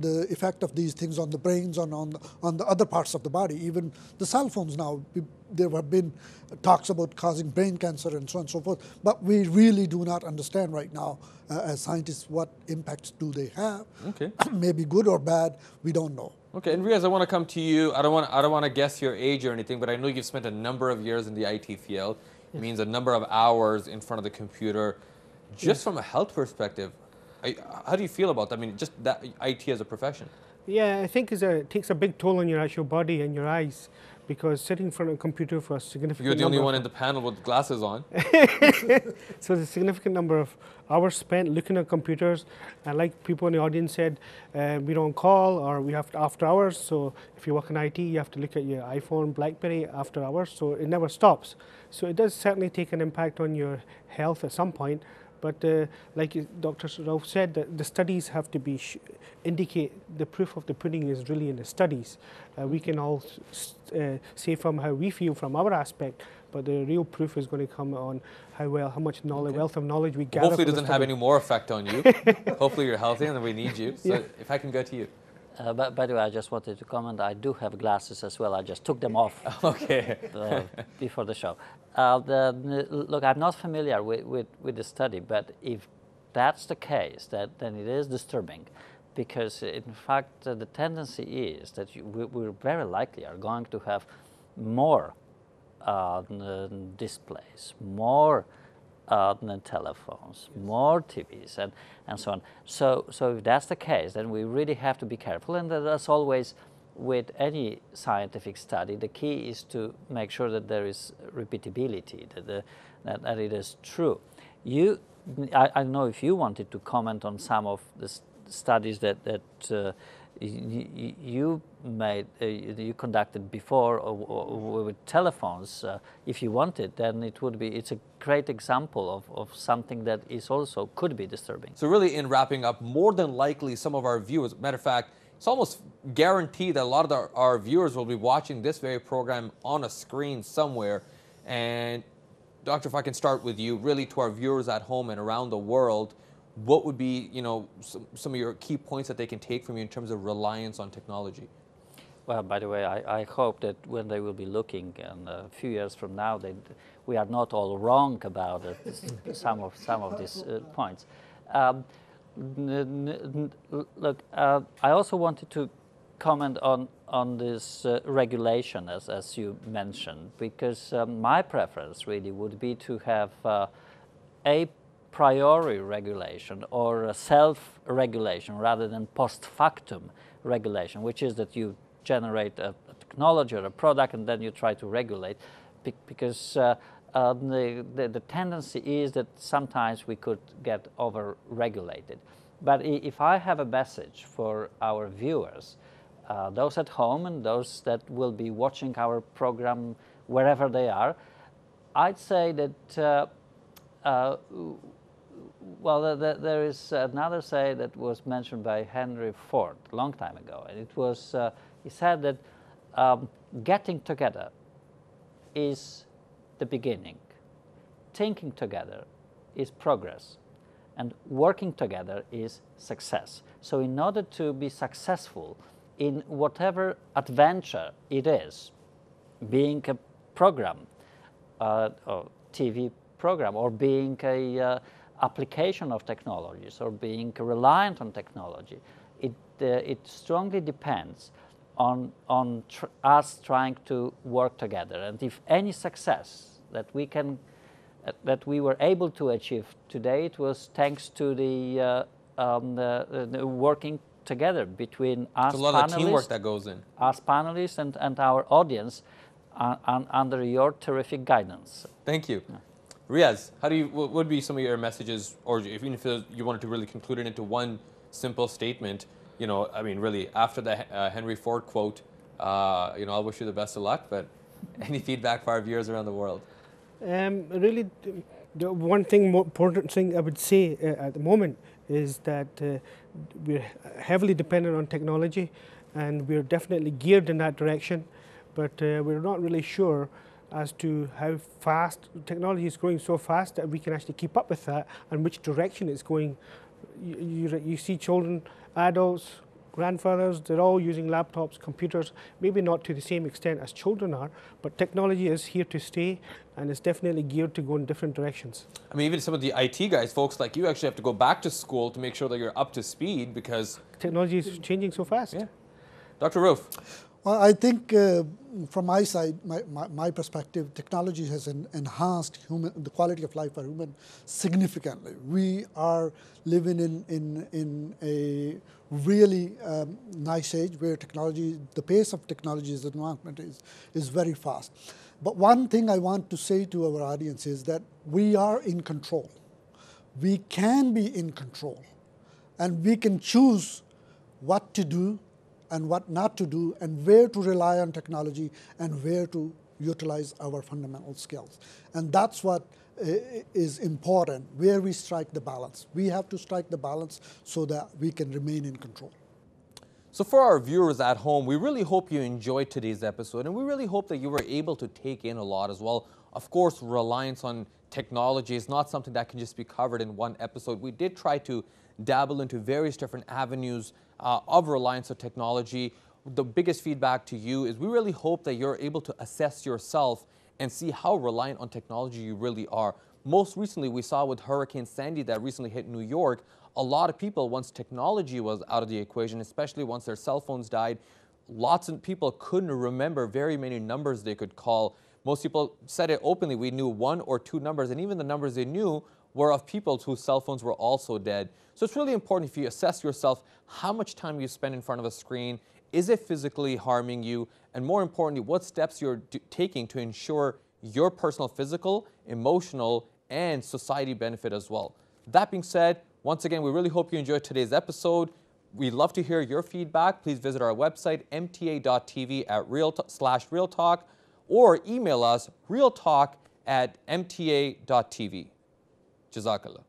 the effect of these things on the brains, on the other parts of the body. Even the cell phones now, there have been talks about causing brain cancer and so on and so forth, but we really do not understand right now as scientists what impacts do they have. Okay. Maybe good or bad, we don't know. Okay, and Riaz, I want to come to you. I don't want to guess your age or anything, but I know you've spent a number of years in the IT field. It means a number of hours in front of the computer. Just from a health perspective, how do you feel about that? I mean, just that IT as a profession. Yeah, I think it takes a big toll on your actual body and your eyes, because sitting in front of a computer for a significant You're the only one in the panel with glasses on. So there's a significant number of hours spent looking at computers. And like people in the audience said, we don't call, or we have after hours. So if you work in IT, you have to look at your iPhone, BlackBerry after hours. So it never stops. So it does certainly take an impact on your health at some point. But like Dr. Rauf said, the studies have to be indicate the proof of the pudding is really in the studies. We can all say from how we feel from our aspect, but the real proof is going to come on how much knowledge, wealth of knowledge we gather. Hopefully it doesn't have any more effect on you. Hopefully you're healthy and we need you. So if I can go to you. By the way, I just wanted to comment, I do have glasses as well. I just took them off okay. Before the show. Look, I'm not familiar with the study, but if that's the case, then it is disturbing, because in fact the tendency is that we very likely are going to have more displays, more telephones, more TVs, and so on. So if that's the case, then we really have to be careful, and that's always with any scientific study. The key is to make sure that there is repeatability, that it is true. I don't know if you wanted to comment on some of the studies that you made, you conducted before with telephones. If you wanted, then it's a great example of something that is also could be disturbing. So really, in wrapping up, more than likely some of our viewers, matter of fact, it's almost guaranteed that a lot of our viewers will be watching this very program on a screen somewhere. And Doctor, if I can start with you, really to our viewers at home and around the world, what would be, some of your key points that they can take from you in terms of reliance on technology? Well, by the way, I hope that when they will be looking in a few years from now, we are not all wrong about some of these points. Look, I also wanted to comment on this regulation, as you mentioned, because my preference really would be to have a priori regulation or a self-regulation rather than post-factum regulation, which is that you generate a technology or a product and then you try to regulate, because the tendency is that sometimes we could get over-regulated. But if I have a message for our viewers, those at home and those that will be watching our program wherever they are, I'd say that there is another say that was mentioned by Henry Ford a long time ago, and it was he said that getting together is the beginning, thinking together is progress, and working together is success. So in order to be successful in whatever adventure it is, being a program, or TV program, or being a application of technologies, or being reliant on technology, it strongly depends on us trying to work together. And if any success that we can that we were able to achieve today, it was thanks to the working together between us There's a lot of panelists, teamwork that goes in. Us panelists and our audience under your terrific guidance. Thank you. Yeah. Riaz, what would be some of your messages, or even if you wanted to really conclude it into one simple statement, you know, I mean, really, after the Henry Ford quote, you know, I wish you the best of luck, but any feedback for our viewers around the world? Really, the one thing, more important thing I would say at the moment is that we're heavily dependent on technology, and we're definitely geared in that direction, but we're not really sure as to how fast technology is growing, so fast that we can actually keep up with that and which direction it's going. You see children, adults, grandfathers, they're all using laptops, computers, maybe not to the same extent as children are, but technology is here to stay, and it's definitely geared to go in different directions. I mean, even some of the IT guys, folks like you, actually have to go back to school to make sure that you're up to speed because technology is changing so fast. Yeah. Dr. Roof. Well, I think from my side, my perspective, technology has enhanced the quality of life for humans significantly. We are living in a really nice age where the pace of technology's advancement is very fast. But one thing I want to say to our audience is that we are in control. We can be in control, and we can choose what to do and what not to do, and where to rely on technology and where to utilize our fundamental skills. And that's what is important, where we strike the balance. We have to strike the balance so that we can remain in control. So for our viewers at home, we really hope you enjoyed today's episode, and we really hope that you were able to take in a lot as well. Of course, reliance on technology is not something that can just be covered in one episode. We did try to dabble into various different avenues of reliance on technology. The biggest feedback to you is we really hope that you're able to assess yourself and see how reliant on technology you really are. Most recently, we saw with Hurricane Sandy that recently hit New York, a lot of people, once technology was out of the equation, especially once their cell phones died, lots of people couldn't remember very many numbers they could call. Most people said it openly, we knew 1 or 2 numbers, and even the numbers they knew were of people whose cell phones were also dead. So it's really important if you assess yourself how much time you spend in front of a screen, is it physically harming you, and more importantly, what steps you're taking to ensure your personal physical, emotional, and society benefit as well. That being said, once again, we really hope you enjoyed today's episode. We'd love to hear your feedback. Please visit our website, mta.tv/realtalk, or email us realtalk@mta.tv. Jazakallah.